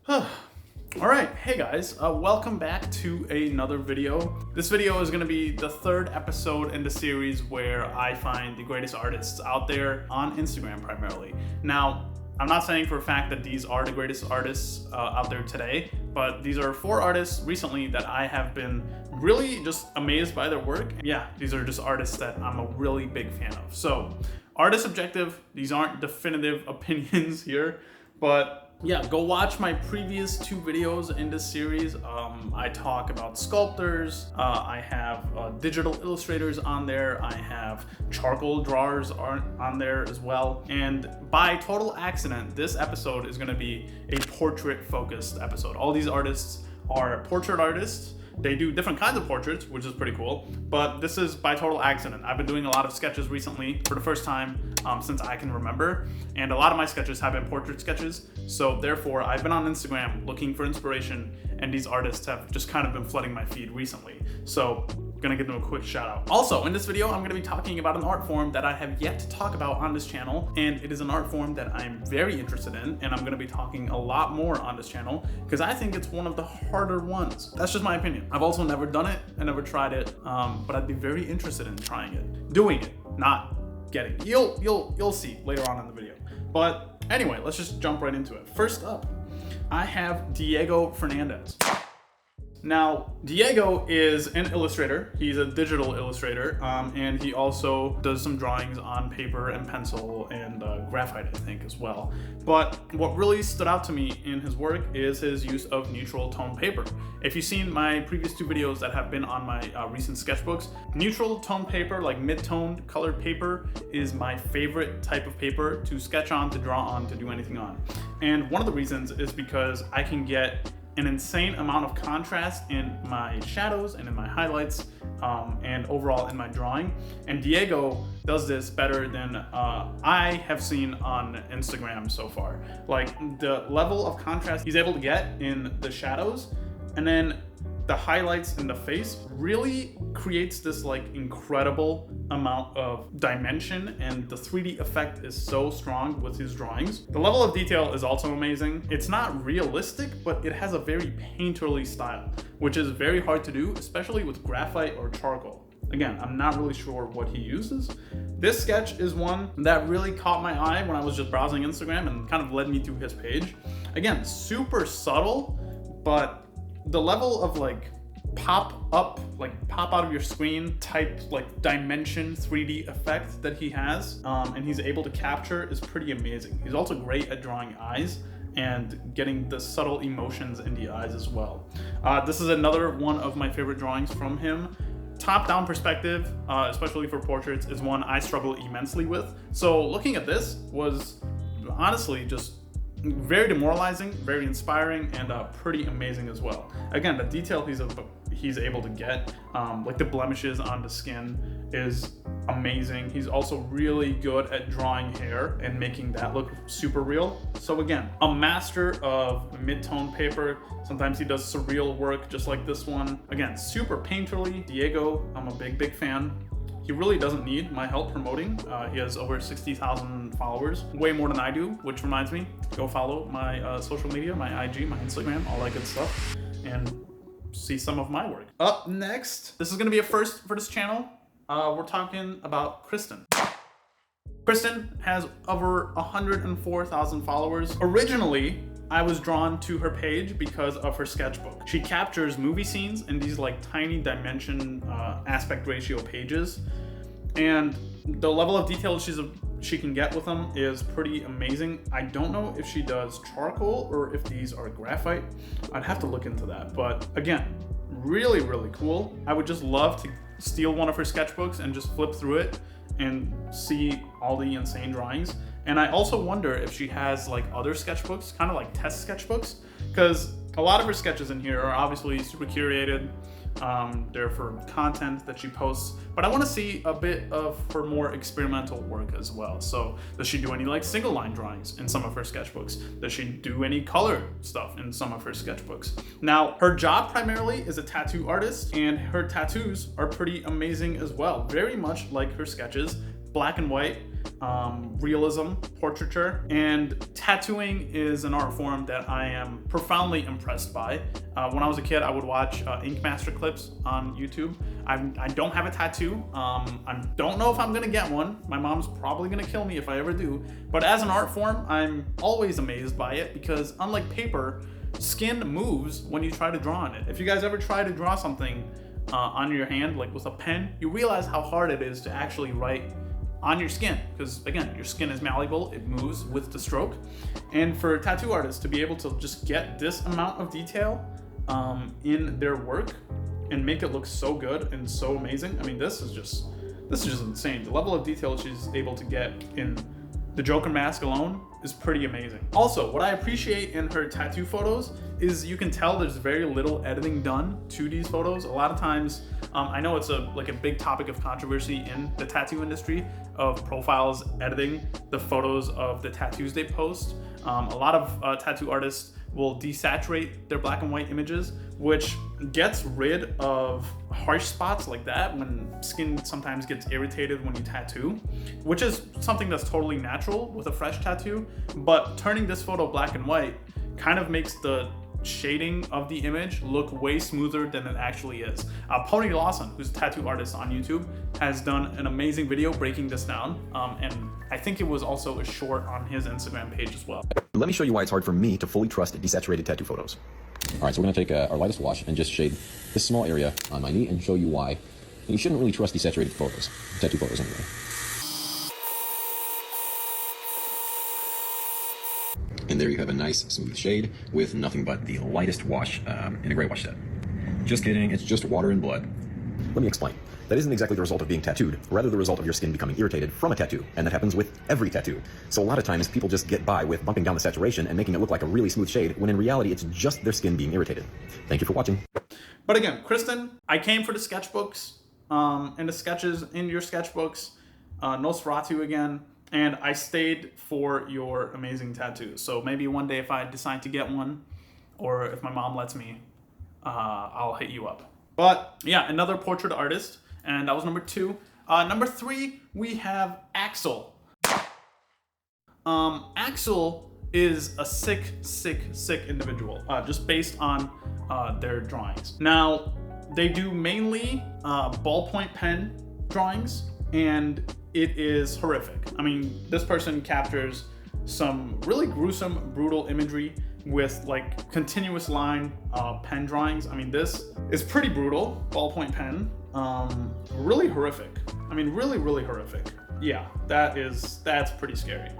All right, hey guys, welcome back to another video. This video is going to be the third episode in the series where I find the greatest artists out there on Instagram primarily. Now, I'm not saying for a fact that these are the greatest artists out there today, but these are 4 artists recently that I have been really just amazed by their work. Yeah, these are just artists that I'm a really big fan of. So, artist objective, these aren't definitive opinions here, but yeah, go watch my previous 2 videos in this series. I talk about sculptors, I have digital illustrators on there, I have charcoal drawers on there as well. And by total accident, this episode is going to be a portrait focused episode. All these artists are portrait artists. They do different kinds of portraits, which is pretty cool, but this is by total accident. I've been doing a lot of sketches recently for the first time since I can remember, and a lot of my sketches have been portrait sketches, so therefore I've been on Instagram looking for inspiration, and these artists have just kind of been flooding my feed recently. So gonna give them a quick shout out. Also, in this video, I'm gonna be talking about an art form that I have yet to talk about on this channel, and it is an art form that I'm very interested in, and I'm gonna be talking a lot more on this channel because I think it's one of the harder ones. That's just my opinion. I've also never done it, I never tried it, but I'd be very interested in trying it. Doing it, not getting it. You'll see later on in the video. But anyway, let's just jump right into it. First up, I have Diego Fernandez. Now, Diego is an illustrator. He's a digital illustrator, and he also does some drawings on paper and pencil and graphite, I think, as well. But what really stood out to me in his work is his use of neutral tone paper. If you've seen my previous 2 videos that have been on my recent sketchbooks, neutral tone paper, like mid-toned colored paper, is my favorite type of paper to sketch on, to draw on, to do anything on. And one of the reasons is because I can get an insane amount of contrast in my shadows and in my highlights and overall in my drawing. And Diego does this better than I have seen on Instagram so far. Like the level of contrast he's able to get in the shadows and then the highlights in the face really creates this like incredible amount of dimension, and the 3D effect is so strong with his drawings. The level of detail is also amazing. It's not realistic, but it has a very painterly style, which is very hard to do, especially with graphite or charcoal. Again, I'm not really sure what he uses. This sketch is one that really caught my eye when I was just browsing Instagram and kind of led me to his page. Again, super subtle, but the level of like pop out of your screen type like dimension 3D effect that he has and he's able to capture is pretty amazing. He's also great at drawing eyes and getting the subtle emotions in the eyes as well. This is another one of my favorite drawings from him. Top-down perspective, especially for portraits, is one I struggle immensely with. So looking at this was honestly just very demoralizing, very inspiring, and pretty amazing as well. Again, the detail he's able to get, like the blemishes on the skin, is amazing. He's also really good at drawing hair and making that look super real. So again, a master of mid-tone paper. Sometimes he does surreal work just like this one. Again, super painterly. Diego, I'm a big fan. He really doesn't need my help promoting. He has over 60,000 followers, way more than I do, which reminds me, go follow my social media, my IG, my Instagram, all that good stuff, and see some of my work. Up next, this is gonna be a first for this channel. We're talking about Kristen. Kristen has over 104,000 followers. Originally, I was drawn to her page because of her sketchbook. She captures movie scenes in these like tiny dimension aspect ratio pages, and the level of detail she can get with them is pretty amazing. I don't know if she does charcoal or if these are graphite. I'd have to look into that, but again, really cool. I would just love to steal one of her sketchbooks and just flip through it and see all the insane drawings. And I also wonder if she has like other sketchbooks, kind of like test sketchbooks, because a lot of her sketches in here are obviously super curated. They're for content that she posts, but I want to see a bit of her more experimental work as well. So does she do any like single line drawings in some of her sketchbooks? Does she do any color stuff in some of her sketchbooks? Now, her job primarily is a tattoo artist, and her tattoos are pretty amazing as well. Very much like her sketches, black and white. realism, portraiture, and tattooing is an art form that I am profoundly impressed by. When I was a kid, I would watch Ink Master clips on YouTube. I don't have a tattoo. I don't know if I'm gonna get one. My mom's probably gonna kill me if I ever do. But as an art form, I'm always amazed by it because unlike paper, skin moves when you try to draw on it. If you guys ever try to draw something on your hand, like with a pen, you realize how hard it is to actually write on your skin, because again, your skin is malleable, it moves with the stroke. And for tattoo artists to be able to just get this amount of detail in their work and make it look so good and so amazing, I mean, this is just insane. The level of detail she's able to get in the Joker mask alone is pretty amazing. Also, what I appreciate in her tattoo photos is you can tell there's very little editing done to these photos. A lot of times, I know it's a big topic of controversy in the tattoo industry of profiles editing the photos of the tattoos they post. A lot of tattoo artists will desaturate their black and white images, which gets rid of harsh spots like that when skin sometimes gets irritated when you tattoo, which is something that's totally natural with a fresh tattoo. But turning this photo black and white kind of makes the shading of the image look way smoother than it actually is. Pony Lawson, who's a tattoo artist on YouTube, has done an amazing video breaking this down, and I think it was also a short on his Instagram page as well. Let me show you why it's hard for me to fully trust desaturated tattoo photos. All right, so we're gonna take our lightest wash and just shade this small area on my knee and show you why you shouldn't really trust desaturated photos, tattoo photos anyway. And there you have a nice smooth shade with nothing but the lightest wash in a gray wash set. Just kidding, it's just water and blood. Let me explain. That isn't exactly the result of being tattooed, rather the result of your skin becoming irritated from a tattoo, and that happens with every tattoo. So a lot of times people just get by with bumping down the saturation and making it look like a really smooth shade, when in reality it's just their skin being irritated. Thank you for watching. But again, Kristen, I came for the sketchbooks, and the sketches in your sketchbooks, Nosferatu again, and I stayed for your amazing tattoos. So maybe one day if I decide to get one, or if my mom lets me, I'll hit you up. But yeah, another portrait artist, and that was number 2. Number 3, we have Axel. Axel is a sick individual, just based on their drawings. Now, they do mainly ballpoint pen drawings, and it is horrific. I mean, this person captures some really gruesome, brutal imagery with like continuous line pen drawings. I mean, this is pretty brutal, ballpoint pen. Really horrific. I mean, really horrific. Yeah, that's pretty scary.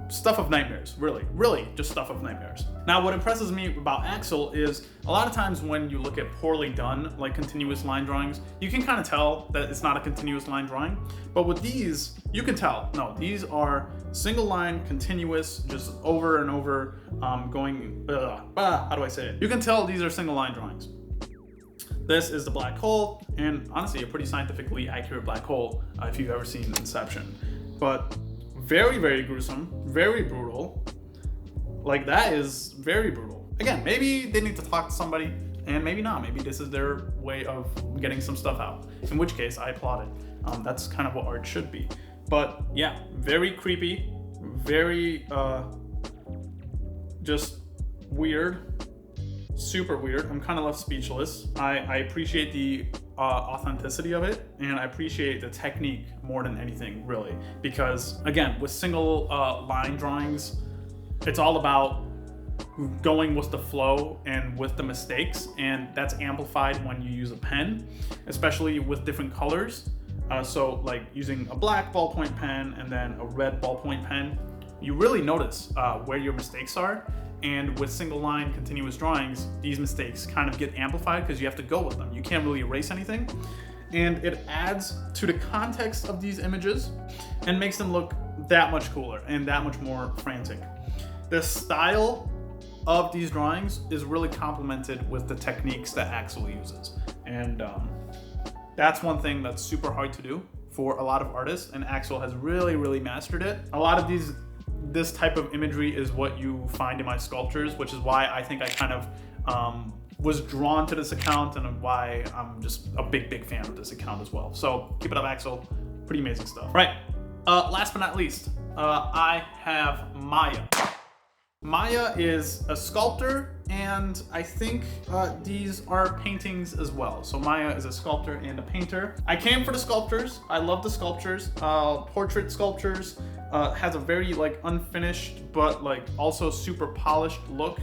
Stuff of nightmares, really just stuff of nightmares. Now, what impresses me about Axel is a lot of times when you look at poorly done, like continuous line drawings, you can kind of tell that it's not a continuous line drawing. But with these, you can tell, no, these are single line, continuous, just over and over, going, how do I say it? You can tell these are single line drawings. This is the black hole, and honestly, a pretty scientifically accurate black hole, if you've ever seen Inception. But very gruesome, very brutal. Like, that is very brutal. Again, maybe they need to talk to somebody, and maybe not. Maybe this is their way of getting some stuff out, in which case I applaud it. That's kind of what art should be. But yeah, very creepy, very just weird, super weird. I'm kind of left speechless. I appreciate the authenticity of it, and I appreciate the technique more than anything, really, because again, with single line drawings, it's all about going with the flow and with the mistakes, and that's amplified when you use a pen, especially with different colors. So like using a black ballpoint pen and then a red ballpoint pen, you really notice where your mistakes are. And with single line continuous drawings, these mistakes kind of get amplified because you have to go with them. You can't really erase anything. And it adds to the context of these images and makes them look that much cooler and that much more frantic. The style of these drawings is really complemented with the techniques that Axel uses. And that's one thing that's super hard to do for a lot of artists, and Axel has really mastered it. A lot of this type of imagery is what you find in my sculptures, which is why I think I kind of was drawn to this account and why I'm just a big fan of this account as well. So keep it up, Axel. Pretty amazing stuff. Right, Last but not least, I have Maya. Maya is a sculptor, and I think these are paintings as well. So Maya is a sculptor and a painter. I came for the sculptures. I love the sculptures. Portrait sculptures has a very like unfinished but like also super polished look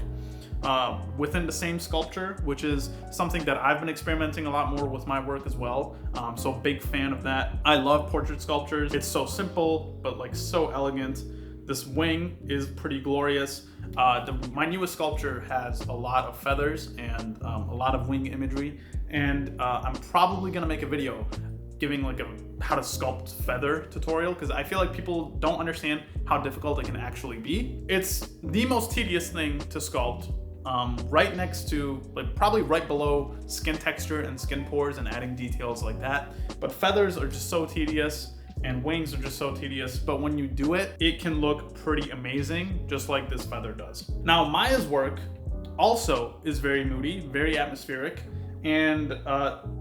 within the same sculpture, which is something that I've been experimenting a lot more with my work as well. So big fan of that. I love portrait sculptures. It's so simple but like so elegant. This wing is pretty glorious. My newest sculpture has a lot of feathers and a lot of wing imagery, and I'm probably gonna make a video giving like a how to sculpt feather tutorial, because I feel like people don't understand how difficult it can actually be. It's the most tedious thing to sculpt, right next to, like probably right below skin texture and skin pores and adding details like that. But feathers are just so tedious, and wings are just so tedious, but when you do it, it can look pretty amazing, just like this feather does. Now, Maya's work also is very moody, very atmospheric, and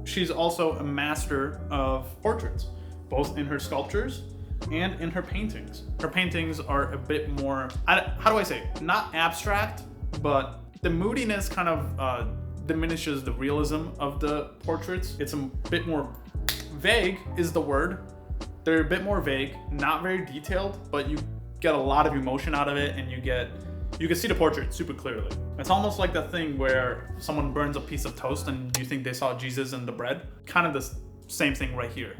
she's also a master of portraits, both in her sculptures and in her paintings. Her paintings are a bit more, how do I say, not abstract, but the moodiness kind of diminishes the realism of the portraits. It's a bit more vague is the word. They're a bit more vague, not very detailed, but you get a lot of emotion out of it, and you can see the portrait super clearly. It's almost like that thing where someone burns a piece of toast and you think they saw Jesus in the bread. Kind of the same thing right here.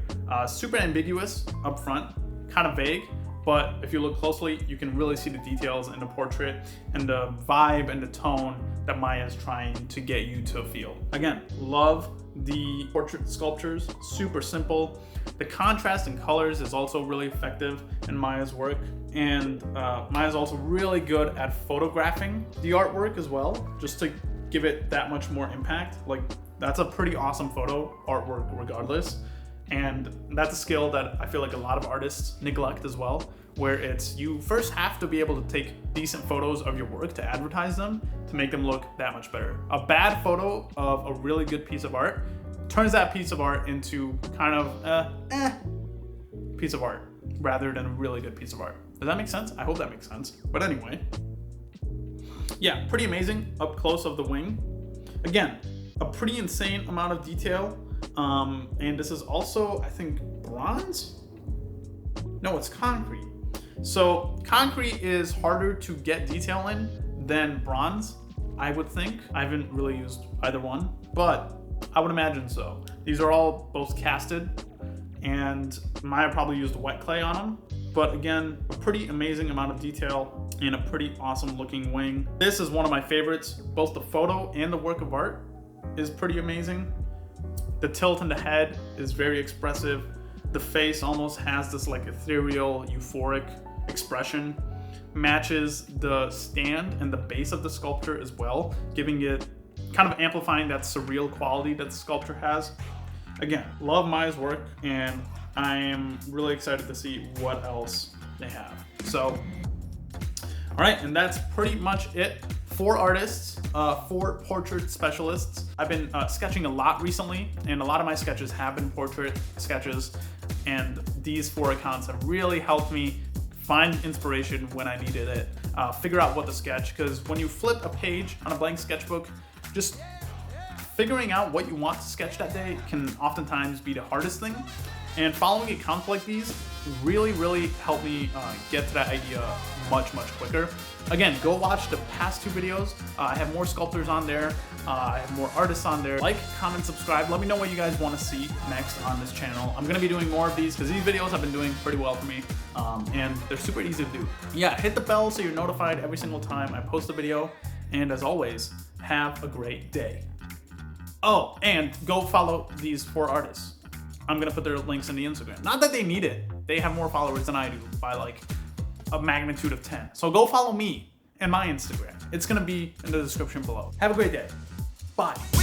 Super ambiguous up front, kind of vague, but if you look closely, you can really see the details in the portrait and the vibe and the tone that Maya is trying to get you to feel. Again, love the portrait sculptures, super simple. The contrast in colors is also really effective in Maya's work, and Maya's also really good at photographing the artwork as well, just to give it that much more impact. Like, that's a pretty awesome photo artwork regardless, and that's a skill that I feel like a lot of artists neglect as well, where it's you first have to be able to take decent photos of your work to advertise them to make them look that much better. A bad photo of a really good piece of art turns that piece of art into kind of piece of art rather than a really good piece of art. Does that make sense? I hope that makes sense. But anyway, yeah, pretty amazing up close of the wing. Again, a pretty insane amount of detail. And this is also, I think, bronze? No, it's concrete. So concrete is harder to get detail in than bronze, I would think. I haven't really used either one, but I would imagine so. These are all both casted, and Maya probably used wet clay on them. But again, a pretty amazing amount of detail and a pretty awesome looking wing. This is one of my favorites. Both the photo and the work of art is pretty amazing. The tilt in the head is very expressive. The face almost has this like ethereal, euphoric expression. Matches the stand and the base of the sculpture as well, giving it kind of amplifying that surreal quality that the sculpture has. Again, love Maya's work, and I am really excited to see what else they have. So, all right, and that's pretty much it. 4 artists, 4 portrait specialists. I've been sketching a lot recently, and a lot of my sketches have been portrait sketches, and these 4 accounts have really helped me find inspiration when I needed it, figure out what to sketch, because when you flip a page on a blank sketchbook, just figuring out what you want to sketch that day can oftentimes be the hardest thing. And following accounts like these really, really helped me get to that idea much, much quicker. Again, go watch the past 2 videos. I have more sculptors on there. I have more artists on there. Like, comment, subscribe. Let me know what you guys want to see next on this channel. I'm going to be doing more of these because these videos have been doing pretty well for me. And they're super easy to do. Yeah, hit the bell so you're notified every single time I post a video. And as always, have a great day. Oh, and go follow these 4 artists. I'm going to put their links in the Instagram. Not that they need it. They have more followers than I do by like a magnitude of 10. So go follow me and my Instagram. It's going to be in the description below. Have a great day. Bye.